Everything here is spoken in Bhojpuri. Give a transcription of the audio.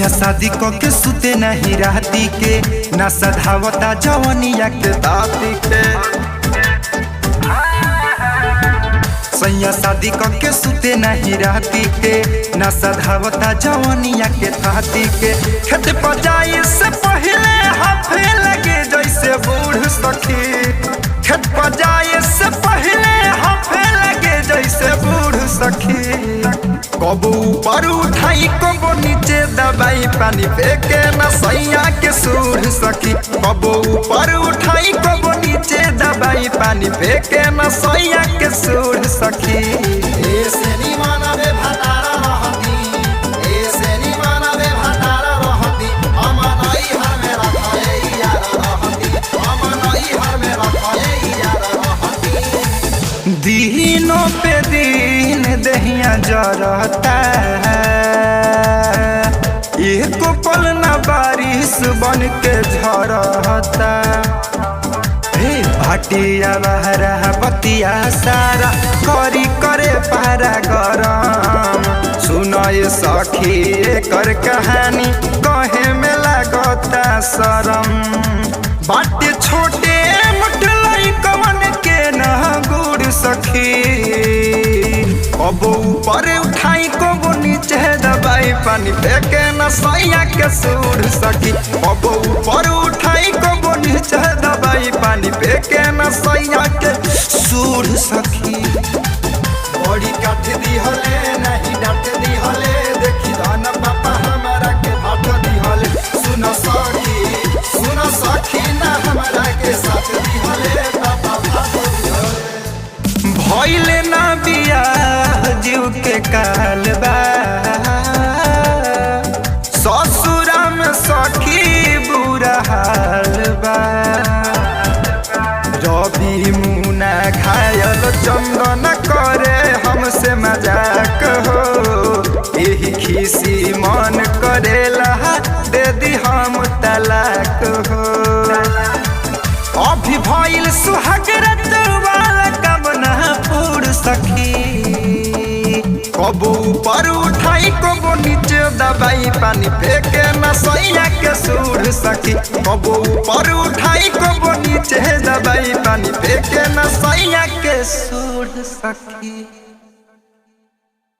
सैया शादी के सुते नहीं राती के ना सधावता जवनिया के दाती के। सैया शादी के सुते नहीं राती के ना सधावता जवनिया के दाती के। खेत पर जाए से पहले हाफे लगे जैसे बूढ़ सखी। खेत पर जाए से पहले हाफे लगे जैसे बूढ़ सखी। कबू ऊपर उठाई कबू नीचे दबाई पानी फेंके न सैया के सूढ़ सखी। कबू ऊपर उठाई कबू नीचे दबाई पानी फेंके न सैया के सूढ़ सखी। ऐसे निवाना बे भतारा रहती, ऐसे निवाना बे भतारा रहती। अमनई हर में रखाए यार रहती, अमनई हर में रखाए यार रहती। दिनों पे दिन दहिया जरता एक पल न बारिश बन के झरता। भाटिया बहरा बतिया सारा करी करे पारा गरम। सुनय सखी एकर कहानी कहे में लागता शरम। बाटे छोटे मुठलाई कवन के न गुड़ सखी। कबो ऊपर उठाई कबो नीचे दबाई पानी फेंके न सैया के सूढ़ सखी। कबो ऊपर उठाई कबो नीचे दबाई पानी फेंके न सैया के सूढ़ सखी। बड़ी काट दी हले नहीं डांट दी हले, देखी दान पापा हमारा के भाट दी हले। सुन सखी ना हमारा के साथ दी हले, पापा भाट दी हले। भइले ना बियाह जीव के कालबा। ससुरा में सखी बुरा हाल बा। रवि मुना घायल चंदन करे हमसे मजाक हो। यही खिसी मन करेला दे दी हम तलाक हो। अभी भइल सुहागरत वाला कबना पूर सखी। कबू ऊपर उठाई कबू नीचे दबाई पानी फेंके न सैया के सूढ़ सखी। कबू ऊपर उठाई कबू नीचे दबाई पानी फेंके न सैया के सूढ़ सखी।